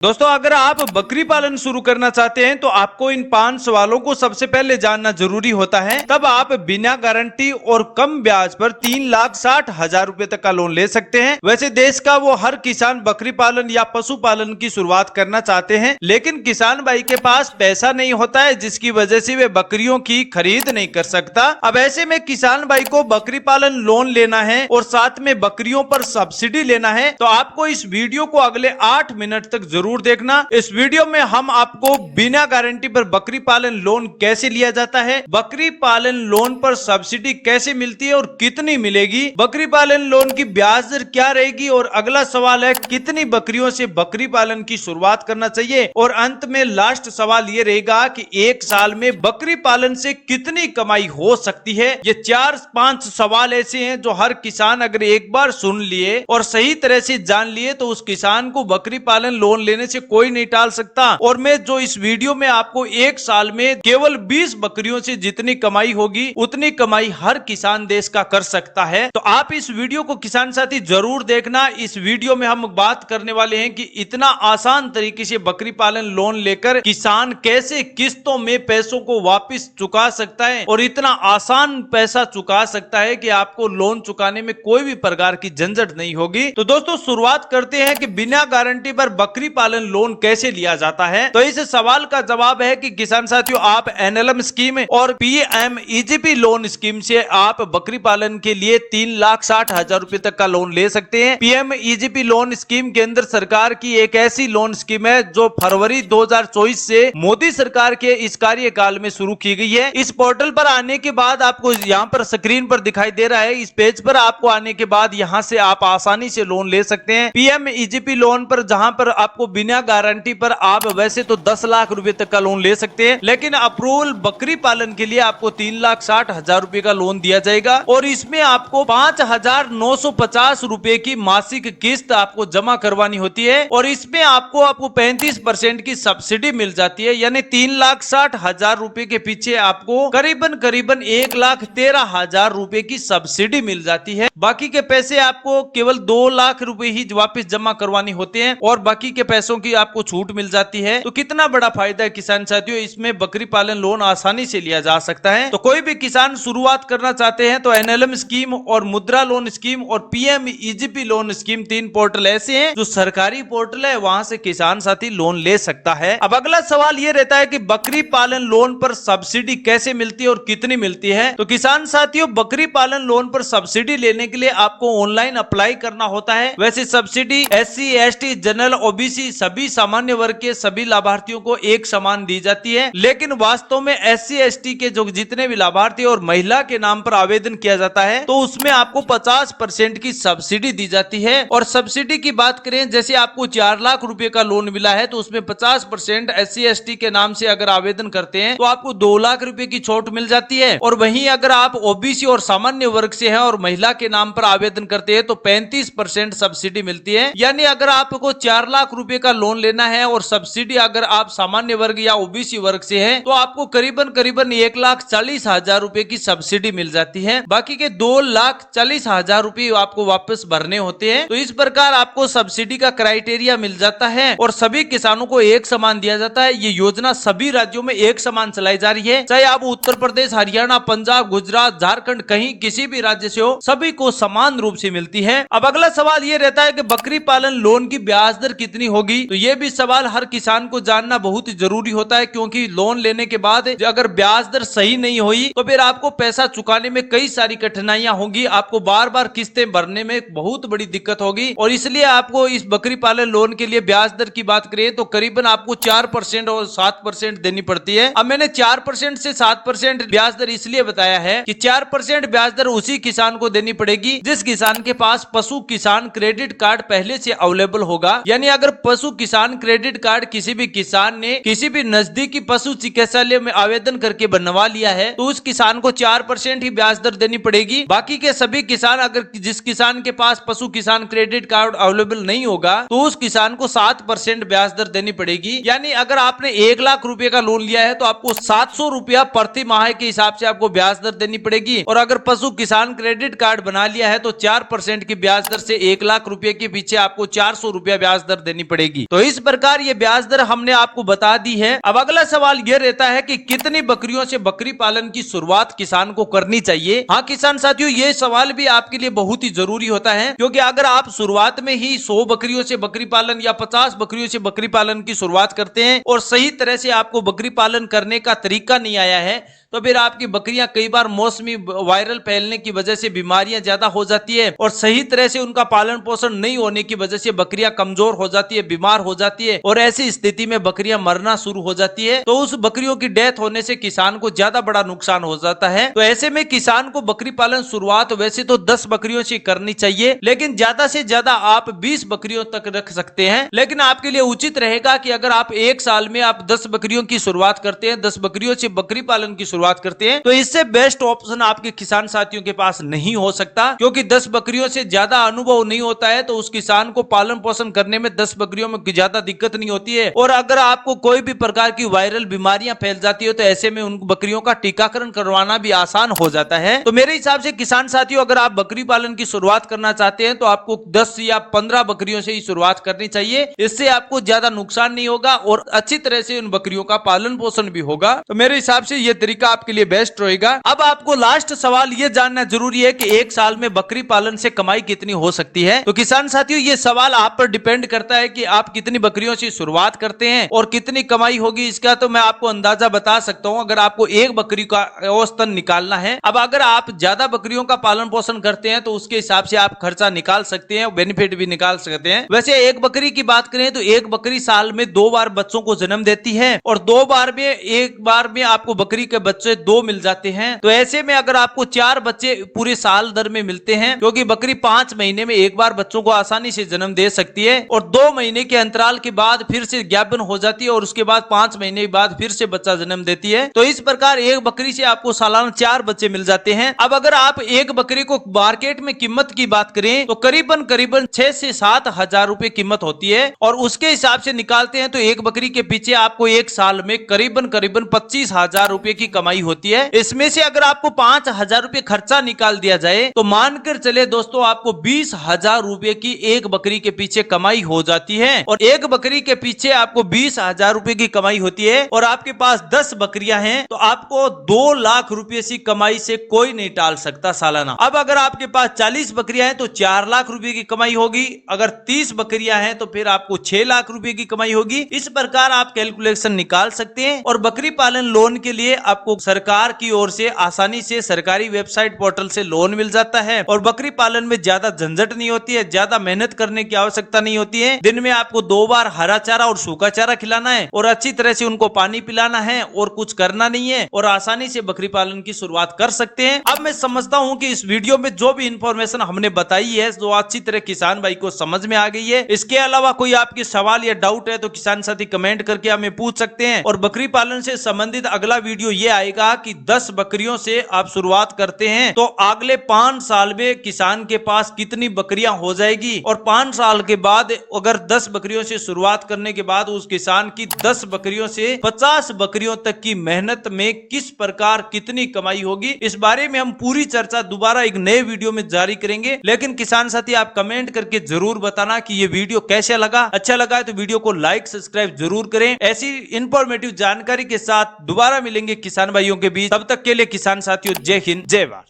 दोस्तों, अगर आप बकरी पालन शुरू करना चाहते हैं तो आपको इन 5 सवालों को सबसे पहले जानना जरूरी होता है। तब आप बिना गारंटी और कम ब्याज पर 3,60,000 रुपए तक का लोन ले सकते हैं। वैसे देश का वो हर किसान बकरी पालन या पशु पालन की शुरुआत करना चाहते हैं, लेकिन किसान भाई के पास पैसा नहीं होता है, जिसकी वजह से वे बकरियों की खरीद नहीं कर सकता। अब ऐसे में किसान भाई को बकरी पालन लोन लेना है और साथ में बकरियों पर सब्सिडी लेना है, तो आपको इस वीडियो को अगले 8 मिनट तक जरूर देखना। इस वीडियो में हम आपको बिना गारंटी पर बकरी पालन लोन कैसे लिया जाता है, बकरी पालन लोन पर सब्सिडी कैसे मिलती है और कितनी मिलेगी, बकरी पालन लोन की ब्याज दर क्या रहेगी, और अगला सवाल है कितनी बकरियों से बकरी पालन की शुरुआत करना चाहिए, और अंत में लास्ट सवाल ये रहेगा कि 1 साल में बकरी पालन से कितनी कमाई हो सकती है। ये 4-5 सवाल ऐसे हैं जो हर किसान अगर एक बार सुन लिए और सही तरह से जान लिए तो उस किसान को बकरी पालन लोन लेने से कोई नहीं टाल सकता। और मैं जो इस वीडियो में आपको 1 साल में केवल 20 बकरियों से जितनी कमाई होगी उतनी कमाई हर किसान देश का कर सकता है। तो आप इस वीडियो को किसान साथी जरूर देखना। इस वीडियो में हम बात करने वाले हैं कि इतना आसान तरीके से बकरी पालन लोन लेकर किसान कैसे किस्तों में पैसों को वापस चुका सकता है, और इतना आसान पैसा चुका सकता है कि आपको लोन चुकाने में कोई भी प्रकार की झंझट नहीं होगी। तो दोस्तों, शुरुआत करते हैं कि बिना गारंटी पर बकरी पालन लोन कैसे लिया जाता है। तो इस सवाल का जवाब है कि किसान साथियों, आप एनएलएम स्कीम और पीएमईजीपी लोन स्कीम से आप बकरी पालन के लिए 3,60,000 रुपए तक का लोन ले सकते हैं। पीएमईजीपी लोन स्कीम के अंदर सरकार की एक ऐसी लोन स्कीम है जो फरवरी 2024 से मोदी सरकार के इस कार्यकाल में शुरू की गई है। इस पोर्टल पर आने के बाद आपको यहाँ पर स्क्रीन पर दिखाई दे रहा है, इस पेज पर आपको आने के बाद यहाँ से आप आसानी से लोन ले सकते हैं। पीएमईजीपी लोन पर जहां पर आपको बिना गारंटी पर आप वैसे तो 10 लाख रुपए तक का लोन ले सकते हैं, लेकिन अप्रूवल बकरी पालन के लिए आपको 3,60,000 रुपए का लोन दिया जाएगा, और इसमें आपको 5,950 रुपए की मासिक किस्त आपको जमा करवानी होती है, और इसमें आपको 35% की सब्सिडी मिल जाती है। यानी 3,60,000 रुपए के पीछे आपको करीबन 1,13,000 रुपए की सब्सिडी मिल जाती है। बाकी के पैसे आपको केवल 2 लाख रुपए ही वापस जमा करवानी होते हैं, और बाकी के पैसों की आपको छूट मिल जाती है। तो कितना बड़ा फायदा है किसान साथियों, इसमें बकरी पालन लोन आसानी से लिया जा सकता है। तो कोई भी किसान शुरुआत करना चाहते हैं तो एनएलएम स्कीम और मुद्रा लोन स्कीम और पीएमईजीपी लोन स्कीम 3 पोर्टल ऐसे हैं जो सरकारी पोर्टल है, वहां से किसान साथी लोन ले सकता है। अब अगला सवाल ये रहता है कि बकरी पालन लोन पर सब्सिडी कैसे मिलती है और कितनी मिलती है। तो किसान साथियों, बकरी पालन लोन पर सब्सिडी लेने के लिए आपको ऑनलाइन अप्लाई करना होता है। वैसे subsidy SC ST general OBC सभी सामान्य वर्ग के सभी लाभार्थियों को एक समान दी जाती है, लेकिन वास्तव में SC ST के जो जितने भी लाभार्थी और महिला के नाम पर आवेदन किया जाता है तो उसमें आपको 50% की सब्सिडी दी जाती है। और सब्सिडी की बात करें, जैसे आपको 4 लाख रुपए का लोन मिला है तो उसमें 50% SC ST के नाम से अगर आवेदन करते हैं तो आपको 2 लाख रुपए की छूट मिल जाती है। और वहीं अगर आप OBC और सामान्य वर्ग से हैं और महिला के नाम पर आवेदन करते हैं तो 35% सब्सिडी मिलती है। यानी अगर आपको 4 लाख रुपए का लोन लेना है और सब्सिडी अगर आप सामान्य वर्ग या OBC वर्ग से हैं तो आपको करीबन 1,40,000 रुपए की सब्सिडी मिल जाती है। बाकी के 2,40,000 रुपए आपको वापस भरने होते हैं। तो इस प्रकार आपको सब्सिडी का क्राइटेरिया मिल जाता है और सभी किसानों को एक समान दिया जाता है। ये योजना सभी राज्यों में एक समान चलाई जा रही है, चाहे आप उत्तर प्रदेश, हरियाणा, पंजाब, गुजरात, झारखंड कहीं किसी भी राज्य से हो, सभी को समान रूप से मिलती है। अब अगला सवाल ये रहता है कि बकरी पालन लोन की ब्याज दर कितनी होगी। तो ये भी सवाल हर किसान को जानना बहुत ही जरूरी होता है, क्योंकि लोन लेने के बाद अगर ब्याज दर सही नहीं हुई तो फिर आपको पैसा चुकाने में कई सारी कठिनाइयां होंगी, आपको बार बार किस्तें भरने में बहुत बड़ी दिक्कत होगी। और इसलिए आपको इस बकरी पालन लोन के लिए ब्याज दर की बात करें तो करीबन आपको 4% और 7% देनी पड़ती है। अब मैंने 4% से 7% ब्याज दर इसलिए बताया है कि 4% ब्याज दर उसी किसान को देनी पड़ेगी जिस किसान के पास पशु किसान क्रेडिट कार्ड पहले से अवेलेबल होगा। यानी अगर पशु किसान क्रेडिट कार्ड किसी भी किसान ने किसी भी नजदीकी पशु चिकित्सालय में आवेदन करके बनवा लिया है तो उस किसान को 4% ही ब्याज दर देनी पड़ेगी। बाकी के सभी किसान, अगर जिस किसान के पास पशु किसान क्रेडिट कार्ड अवेलेबल नहीं होगा तो उस किसान को 7% ब्याज दर देनी पड़ेगी। यानी अगर आपने 1 लाख रुपए का लोन लिया है तो आपको 700 रुपया प्रति माह के हिसाब से आपको ब्याज दर देनी पड़ेगी। और अगर पशु किसान क्रेडिट कार्ड बना लिया है तो 4% की ब्याज दर से 1 लाख रुपए के पीछे आपको 400 रुपया ब्याज दर देनी पड़ेगी। मिलेगी। तो इस प्रकार ये ब्याज दर हमने आपको बता दी है। अब अगला सवाल यह रहता है कि कितनी बकरियों से बकरी पालन की शुरुआत किसान को करनी चाहिए। हाँ किसान साथियों, ये सवाल भी आपके लिए बहुत ही जरूरी होता है, क्योंकि अगर आप शुरुआत में ही 100 बकरियों से बकरी पालन या 50 बकरियों से बकरी पालन की शुरुआत करते हैं और सही तरह से आपको बकरी पालन करने का तरीका नहीं आया है, तो फिर आपकी बकरियां कई बार मौसमी वायरल फैलने की वजह से बीमारियां ज्यादा हो जाती है और सही तरह से उनका पालन पोषण नहीं होने की वजह से बकरियां कमजोर हो जाती है, बीमार हो जाती है और ऐसी स्थिति में बकरियां मरना शुरू हो जाती है। तो उस बकरियों की डेथ होने से किसान को ज्यादा बड़ा नुकसान हो जाता है। तो ऐसे में किसान को बकरी पालन शुरुआत वैसे तो 10 बकरियों से करनी चाहिए, लेकिन ज्यादा से ज्यादा आप 20 बकरियों तक रख सकते हैं। लेकिन आपके लिए उचित रहेगा कि अगर आप एक साल में आप 10 बकरियों की शुरुआत करते हैं, 10 बकरियों से बकरी पालन की शुरुआत करते हैं, तो इससे बेस्ट ऑप्शन आपके किसान साथियों के पास नहीं हो सकता, क्योंकि 10 बकरियों से ज्यादा अनुभव नहीं होता है। तो उस किसान को पालन पोषण करने में 10 बकरियों में ज्यादा दिक्कत नहीं होती है। और अगर आपको कोई भी प्रकार की वायरल बीमारियां फैल जाती है तो ऐसे में उन बकरियों का टीकाकरण करवाना भी आसान हो जाता है। तो मेरे हिसाब से किसान साथियों, अगर आप बकरी पालन की शुरुआत करना चाहते हैं तो आपको 10 या 15 बकरियों से ही शुरुआत करनी चाहिए। इससे आपको ज्यादा नुकसान नहीं होगा और अच्छी तरह से उन बकरियों का पालन पोषण भी होगा। तो मेरे हिसाब से यह तरीका आपके लिए बेस्ट रहेगा। अब आपको लास्ट सवाल यह जानना जरूरी है कि एक साल में बकरी पालन से कमाई कितनी हो सकती है। तो किसान साथियों, यह सवाल आप पर डिपेंड करता है कि आप कितनी बकरियों से शुरुआत करते हैं और कितनी कमाई होगी। इसका तो मैं आपको अंदाजा बता सकता हूं। अगर आपको एक बकरी का औसतन निकालना है, अब अगर आप ज्यादा बकरियों का पालन पोषण करते हैं तो उसके हिसाब से आप खर्चा निकाल सकते हैं, बेनिफिट भी निकाल सकते हैं। वैसे एक बकरी की बात करें तो एक बकरी साल में 2 बार बच्चों को जन्म देती है और 2 बार में एक बार में आपको बकरी के बच्चे 2 मिल जाते हैं। तो ऐसे में अगर आपको 4 बच्चे पूरे साल दर में मिलते हैं, क्योंकि बकरी 5 महीने में एक बार बच्चों को आसानी से जन्म दे सकती है और 2 महीने के अंतराल के बाद फिर से ज्ञापन हो जाती है और उसके बाद 5 महीने बाद फिर से बच्चा जन्म देती है। तो इस प्रकार एक बकरी से आपको सालाना 4 बच्चे मिल जाते हैं। अब अगर आप एक बकरी को मार्केट में कीमत की बात करें तो करीबन 6 से 7 हजार रुपए कीमत होती है और उसके हिसाब से निकालते हैं तो एक बकरी के पीछे आपको एक साल में करीबन 25,000 रुपए की कमाई होती है। इसमें से अगर आपको 5,000 रुपए खर्चा निकाल दिया जाए तो मानकर चले दोस्तों, आपको 20,000 रुपए की एक बकरी के पीछे कमाई हो जाती है और एक बकरी के पीछे आपको 20,000 रुपए की कमाई होती है और आपके पास 10 बकरियां हैं तो आपको 2 लाख रुपए की कमाई से कोई नहीं टाल सकता सालाना। अब अगर आपके पास 40 बकरियां हैं तो 4 लाख रुपए की कमाई होगी। अगर 30 बकरियां हैं तो फिर आपको 6 लाख रुपए की कमाई होगी। इस प्रकार आप कैलकुलेशन निकाल सकते हैं। और बकरी पालन लोन के लिए आपको सरकार की ओर से आसानी से सरकारी वेबसाइट पोर्टल से लोन मिल जाता है और बकरी पालन में ज्यादा झंझट नहीं होती है, ज्यादा मेहनत करने की आवश्यकता नहीं होती है। दिन में आपको 2 बार हरा चारा और सूखा चारा खिलाना है और अच्छी तरह से उनको पानी पिलाना है और कुछ करना नहीं है और आसानी से बकरी पालन की शुरुआत कर सकते हैं। अब मैं समझता हूं कि इस वीडियो में जो भी इंफॉर्मेशन हमने बताई है जो अच्छी तरह किसान भाई को समझ में आ गई है। इसके अलावा कोई आपके सवाल या डाउट है तो किसान साथी कमेंट करके हमें पूछ सकते हैं। और बकरी पालन से संबंधित अगला वीडियो ये आएगा कि 10 बकरियों से आप शुरुआत करते हैं तो अगले 5 साल में किसान के पास कितनी बकरियां हो जाएगी और 5 साल के बाद अगर 10 बकरियों से शुरुआत करने के बाद उस किसान की 10 बकरियों से 50 बकरियों तक की मेहनत में किस प्रकार कितनी कमाई होगी, इस बारे में हम पूरी चर्चा दोबारा एक नए वीडियो में जारी करेंगे। लेकिन किसान साथी, आप कमेंट करके जरूर बताना कि ये वीडियो कैसा लगा। अच्छा लगा है तो वीडियो को लाइक सब्सक्राइब जरूर करें। ऐसी इंफॉर्मेटिव जानकारी के साथ दोबारा मिलेंगे किसान भाइयों के बीच। तब तक के लिए किसान साथियों, जय हिंद जय भारत।